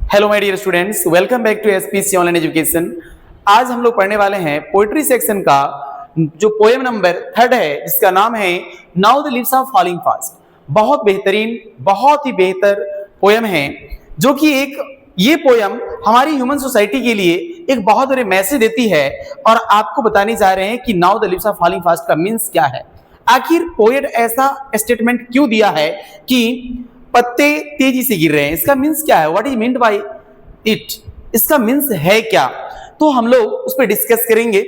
Hello my dear students, welcome back to SPC online education. आज हम लोग पढ़ने वाले हैं पोएट्री सेक्शन का जो पोएम नंबर 3 है, जिसका नाम है now the leaves are falling fast. बहुत बेहतरीन, बहुत ही बेहतर पोएम है, जो कि ये पोएम हमारी ह्यूमन सोसाइटी के लिए एक बहुत बड़े मैसेज देती है और आपको बताने जा रहे हैं कि now the leaves are falling fast का मीन्स क्या है। आखिर पोएट ऐसा स्टेटमेंट क्यों दिया है कि पत्ते तेजी से गिर रहे हैं, इसका मीन्स क्या है, what is meant by it, इसका मीन्स है क्या, तो हम लोग उस पर डिस्कस करेंगे।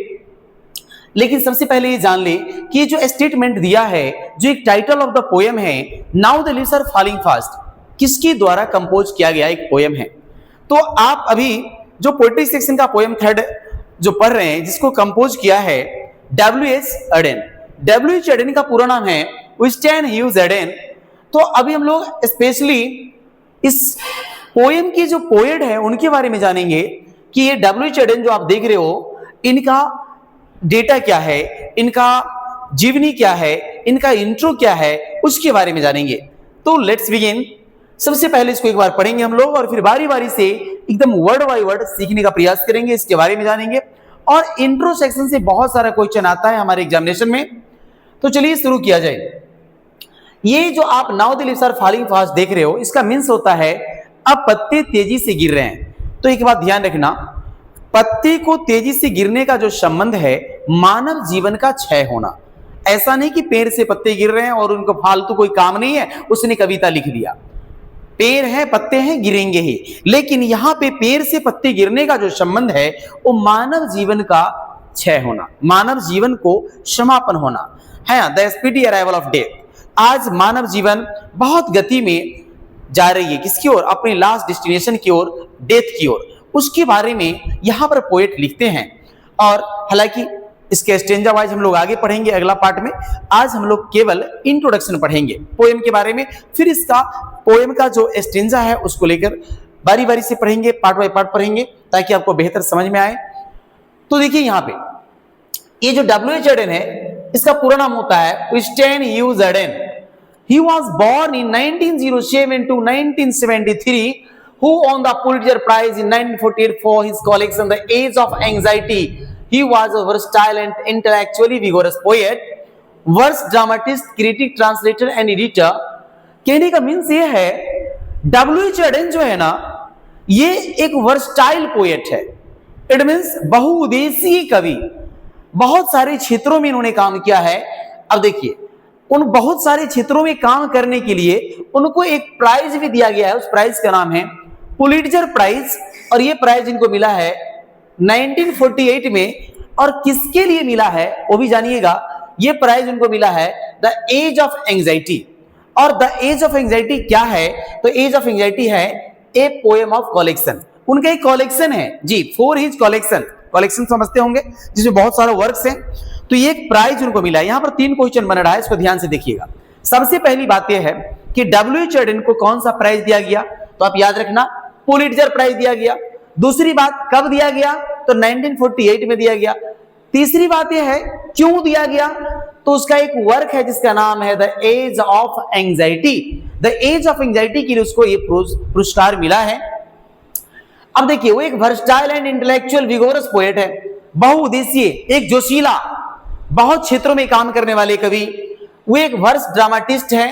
लेकिन सबसे पहले ये जान लें कि ये जो स्टेटमेंट दिया है, जो एक टाइटल ऑफ द पोएम है now the leaves are falling fast, किसके द्वारा कंपोज किया गया एक पोएम है। तो आप अभी जो पोएट्री सेक्शन का पोएम 3 जो पढ़ रहे हैं, जिसको कंपोज किया है W.H. एडेन। W.H. एडेन का पूरा नाम है विंस्टन ह्यूज एडेन। तो अभी हम लोग स्पेशली इस पोएम की जो पोएट है उनके बारे में जानेंगे कि ये W.H. एडेन जो आप देख रहे हो, इनका डेटा क्या है, इनका जीवनी क्या है, इनका इंट्रो क्या है, उसके बारे में जानेंगे। तो लेट्स बिगिन। सबसे पहले इसको एक बार पढ़ेंगे हम लोग और फिर बारी बारी से एकदम वर्ड बाय वर्ड सीखने का प्रयास करेंगे, इसके बारे में जानेंगे। और इंट्रो सेक्शन से बहुत सारा क्वेश्चन आता है हमारे एग्जामिनेशन में, तो चलिए शुरू किया जाए। ये जो आप now the leaves are falling fast देख रहे हो, इसका मीन्स होता है अब पत्ते तेजी से गिर रहे हैं। तो एक बात ध्यान रखना, पत्ते को तेजी से गिरने का जो संबंध है मानव जीवन का क्षय होना। ऐसा नहीं कि पेड़ से पत्ते गिर रहे हैं और उनको फालतू कोई काम नहीं है, उसने कविता लिख दिया। पेड़ है, पत्ते हैं, गिरेंगे ही, लेकिन यहां पे पेड़ से पत्ते गिरने का जो संबंध है वो मानव जीवन का क्षय होना, मानव जीवन को समापन होना है, the speedy arrival of death. आज मानव जीवन बहुत गति में जा रही है, किसकी ओर, अपनी लास्ट डेस्टिनेशन की ओर, डेथ की ओर। उसके बारे में यहां पर पोएट लिखते हैं। और हालांकि इसके स्टेंजा वाइज हम लोग आगे पढ़ेंगे अगला पार्ट में। आज हम लोग केवल इंट्रोडक्शन पढ़ेंगे पोएम के बारे में, फिर इसका पोएम का जो स्टेंजा है उसको लेकर बारी बारी से पढ़ेंगे, पार्ट बाय पार्ट पढ़ेंगे, ताकि आपको बेहतर समझ में आए। तो देखिए यहाँ पे ये जो W.H. एडेन है, इसका पूरा नाम होता है Wystan Hugh Auden. He was born in 1907 to 1973, who won the Pulitzer Prize in 1948 for his collection The Age of Anxiety. He was a versatile and intellectually vigorous poet, verse dramatist, critic, translator and editor. कहने का means ये है, W.H. Aiden जो है ना, ये एक versatile poet है। इट मीन्स बहुउद्देशीय कवि, बहुत सारे क्षेत्रों में इन्होंने काम किया है। अब देखिए, उन बहुत सारे क्षेत्रों में काम करने के लिए उनको एक प्राइज भी दिया गया है, उस प्राइज का नाम है पुलिट्जर प्राइज। और ये प्राइज इनको मिला है 1948 में। और किसके लिए मिला है वो भी जानिएगा। ये प्राइज उनको मिला है द एज ऑफ एंजाइटी। और द एज ऑफ एंजाइटी क्या है, तो एज ऑफ एंजाइटी है ए पोएम ऑफ कलेक्शन। उनका एक कलेक्शन है जी, फॉर हिज कलेक्शन समझते होंगे, जिसमें बहुत सारे वर्क्स हैं। तो ये एक प्राइज उनको मिला है। यहां पर 3 क्वेश्चन बन रहा है, इसको ध्यान से देखिएगा। सबसे पहली बात यह है कि W.H. एडेन को कौन सा प्राइज दिया गया, तो आप याद रखना पुलिट्जर प्राइज दिया गया। दूसरी बात, कब दिया गया, तो 1948 में दिया गया। तीसरी बात यह है क्यों दिया गया, तो उसका एक वर्क है जिसका नाम है the age of anxiety. The age of anxiety के लिए उसको ये पुरस्कार मिला है। अब देखिए, वो एक versatile and intellectual vigorous poet है, बहुउद्देशीय, एक जोशीला, बहुत क्षेत्रों में काम करने वाले कवि। वो एक वर्स ड्रामाटिस्ट है।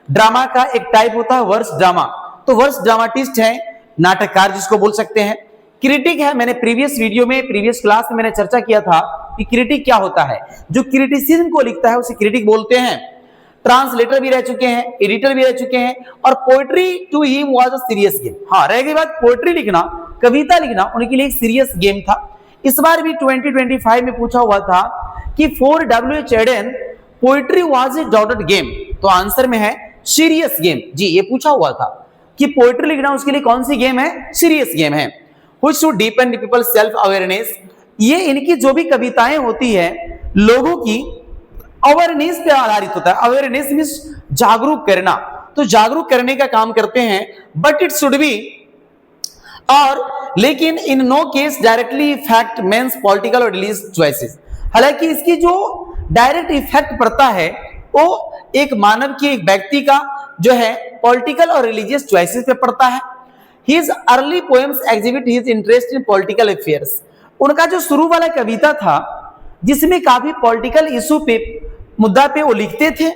ड्रामा का एक टाइप होता है वर्स ड्रामा, तो वर्स ड्रामाटिस्ट है, नाटककार जिसको बोल सकते हैं। क्रिटिक है, मैंने प्रीवियस वीडियो में, प्रीवियस क्लास में मैंने चर्चा किया था कि क्रिटिक क्या होता है। जो क्रिटिसिज्म को लिखता है उसे क्रिटिक बोलते हैं। ट्रांसलेटर भी रह चुके हैं, एडिटर भी रह चुके हैं। और poetry to him was a serious game. हाँ, रह गई बात, पोएट्री लिखना, कविता लिखना उनके लिए एक सीरियस गेम था। इस बार भी 2025 में पूछा हुआ था कि for W.H. Auden poetry was a dotted game, तो आंसर में है सीरियस गेम। जी, ये पूछा हुआ था कि पोएट्री लिखना उसके लिए कौन सी गेम है, सीरियस गेम है। Which should deepen people's self awareness. ये इनकी जो भी कविताएं होती है लोगों की अवेयरनेस पे आधारित होता है। अवेयरनेस मींस जागरूक करना, तो जागरूक करने का काम करते हैं। बट इट शुड बी, और लेकिन in no case directly affect men's political और रिलीजियस चॉइसेस। हालांकि इसकी जो डायरेक्ट इफेक्ट पड़ता है वो एक मानव की, एक व्यक्ति का जो है पॉलिटिकल और रिलीजियस चॉइसेस पे पड़ता है। His early poems exhibit his interest in political affairs. उनका जो शुरू वाला कविता था जिसमें काफी पॉलिटिकल इशू पे मुद्दा पे वो लिखते थे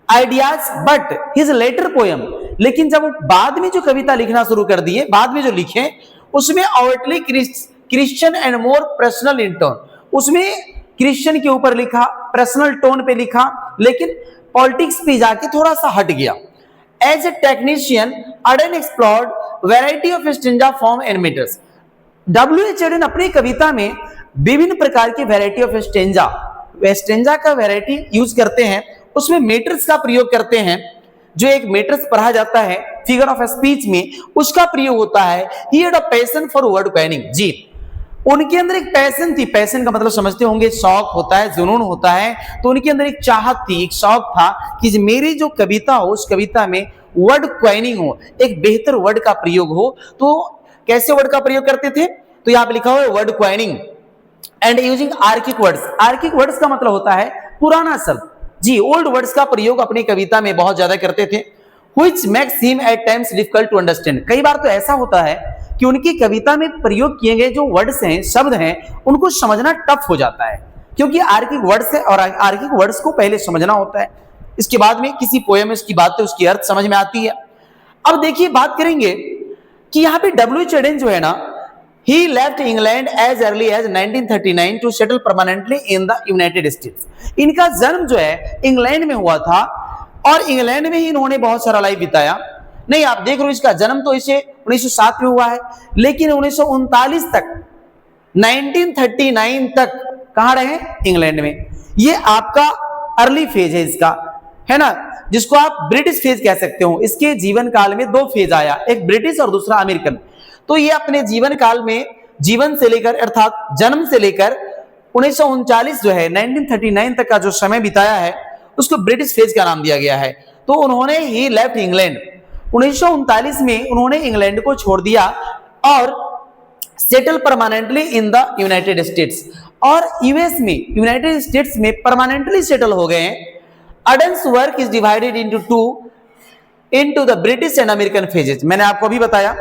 ideas, but his later poem, लेकिन जब वो बाद में जो कविता लिखना शुरू कर दिए, बाद में जो लिखे उसमें outwardly Christian and more personal in tone, उसमें क्रिश्चियन के ऊपर लिखा, पर्सनल टोन पे लिखा, लेकिन पॉलिटिक्स पे जाके थोड़ा सा हट गया। As a technician Auden explored variety of stanza form and metres. W.H. Auden अपनी कविता में विभिन्न प्रकार की वैरायटी ऑफ स्टेंजा का वैरायटी यूज करते हैं, उसमें मीटर्स का प्रयोग करते हैं। जो एक मीटर्स पढ़ा जाता है फिगर ऑफ स्पीच में, उसका प्रयोग होता है। He had a passion for word coining. जी, उनके अंदर एक पैशन थी। पैशन का मतलब समझते होंगे, शौक होता है, जुनून होता है। तो उनके अंदर एक चाहत थी, एक शौक था कि मेरी जो कविता हो उस कविता में वर्ड क्वाइनिंग हो, एक बेहतर वर्ड का प्रयोग हो। तो कैसे वर्ड का प्रयोग करते थे? तो यहाँ पे लिखा हुआ है word coining and using archaic words. Archaic words का मतलब होता है पुराना शब्द। जी, ओल्ड वर्ड्स का प्रयोग अपनी कविता में बहुत ज्यादा करते थे। Which makes him at times difficult to understand. कई बार तो ऐसा होता है कि उनकी कविता में प्रयोग किए गए जो वर्ड्स हैं, शब्द हैं, उनको समझना टफ हो जाता है, क्योंकि आर्किक वर्ड्स है और आर्किक वर्ड्स को पहले समझना होता है, इसके बाद में किसी पोएम में उसकी बात, उसकी अर्थ समझ में आती है। अब देखिए, बात करेंगे कि यहाँ पे W.H. एडेन जो है ना, he left England as early as 1939 to settle permanently in the United States. इनका जन्म जो है इंग्लैंड में हुआ था और इंग्लैंड में ही इन्होंने बहुत सारा लाइफ बिताया। नहीं, आप देख रहे हो, इसका जन्म तो इसे 1907 में हुआ है, लेकिन 1939 तक, 1939 तक कहाँ रहे? इंग्लैंड में। ये आपका अर्ली फेज है इसका, है ना, जिसको आप ब्रिटिश फेज कह सकते हो। इसके जीवन काल में दो फेज आया, एक ब्रिटिश और दूसरा अमेरिकन। तो ये अपने जीवन काल में, जीवन से लेकर अर्थात जन्म से लेकर 1939 जो है 1939 तक का जो समय बिताया है उसको ब्रिटिश फेज का नाम दिया गया है। तो उन्होंने ही लेफ्ट इंग्लैंड, 1939 में उन्होंने इंग्लैंड को छोड़ दिया और settle permanently in the United States, और यूएस में, यूनाइटेड स्टेट्स में परमानेंटली सेटल हो गए हैं। Auden's work is divided into the British and American phases. मैंने आपको अभी बताया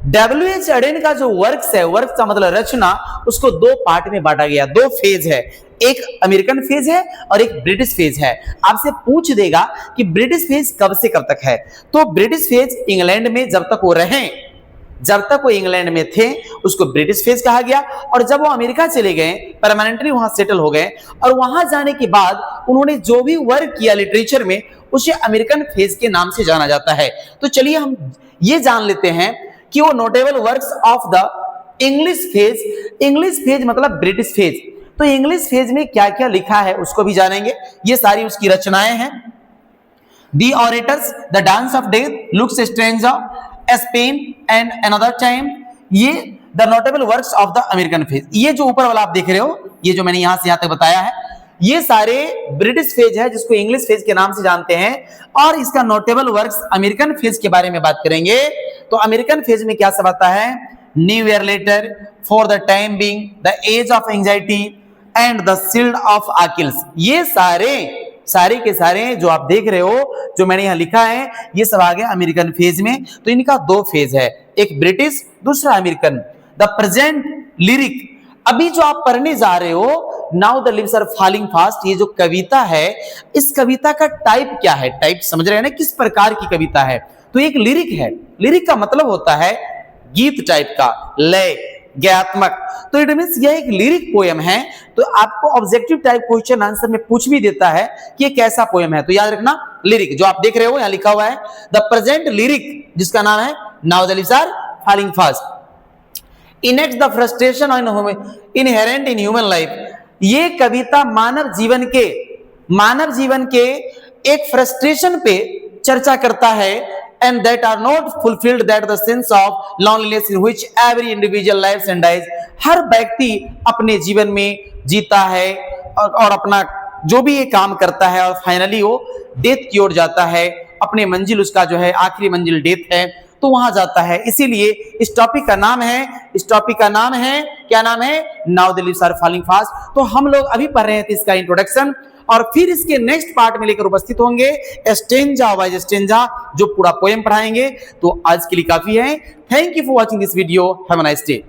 W.H. एडेन का जो वर्क्स है, वर्क्स का मतलब रचना, उसको दो पार्ट में बांटा गया, दो फेज है, एक अमेरिकन फेज है और एक ब्रिटिश फेज है। आपसे पूछ देगा कि ब्रिटिश फेज कब से कब तक है, तो ब्रिटिश फेज इंग्लैंड में जब तक वो रहे, जब तक वो इंग्लैंड में थे उसको ब्रिटिश फेज कहा गया, और जब वो अमेरिका चले गए, परमानेंटली वहां सेटल हो गए, और वहां जाने के बाद उन्होंने जो भी वर्क किया लिटरेचर में, उसे अमेरिकन फेज के नाम से जाना जाता है। तो चलिए हम ये जान लेते हैं कि वो notable works of the English phase, English phase मतलब ब्रिटिश फेज, तो इंग्लिश फेज में क्या क्या लिखा है उसको भी जानेंगे। ये सारी उसकी रचनाएं हैं। The orators, the dance of death, looks stranger, Spain and another time, ये the notable works of the American phase. ये जो ऊपर वाला आप देख रहे हो, ये जो मैंने यहां से यहां तक बताया है, ये सारे ब्रिटिश फेज है जिसको इंग्लिश फेज के नाम से जानते हैं। और इसका नोटेबल वर्क्स अमेरिकन फेज के बारे में बात करेंगे तो अमेरिकन फेज में क्या सब आता है? New Year letter, for the time being, the age of anxiety and the shield of Achilles. ये सारे के सारे जो आप देख रहे हो, जो मैंने यहां लिखा है, ये सब आ गया अमेरिकन फेज में। तो इनका दो फेज है, एक ब्रिटिश, दूसरा अमेरिकन। द प्रेजेंट लिरिक, अभी जो आप पढ़ने जा रहे हो, now the leaves are falling fast, ये जो कविता है, इस कविता का टाइप क्या है? टाइप समझ रहे हैं ना, किस प्रकार की कविता है? तो एक लिरिक है। लिरिक का मतलब होता है गीत टाइप का, लय, ज्ञात्मक। तो इट मींस यह एक लिरिक पोएम है। तो आपको ऑब्जेक्टिव टाइप क्वेश्चन आंसर में पूछ भी देता है कि ये कैसा पोएम है, तो याद रखना लिरिक। जो आप देख रहे हो यहां लिखा हुआ है द प्रेजेंट लिरिक, जिसका नाम है now the leaves are falling fast, enact the frustration inherent in human life. ये कविता मानव जीवन के एक फ्रस्ट्रेशन पे चर्चा करता है, and that are not fulfilled, that the sense of loneliness in which every individual lives and dies। हर व्यक्ति अपने जीवन में जीता है और अपना जो भी ये काम करता है और फाइनली वो डेथ की ओर जाता है। अपने मंजिल, उसका जो है आखिरी मंजिल डेथ है, तो वहां जाता है। इसीलिए इस टॉपिक का नाम है क्या नाम है? Now the leaves are falling fast. तो हम लोग अभी पढ़ रहे थे इसका इंट्रोडक्शन, और फिर इसके नेक्स्ट पार्ट में लेकर उपस्थित होंगे स्टेंजा वाइज स्टेंजा, जो पूरा पोएम पढ़ाएंगे। तो आज के लिए काफी है। Thank you for watching this video. Have a nice day.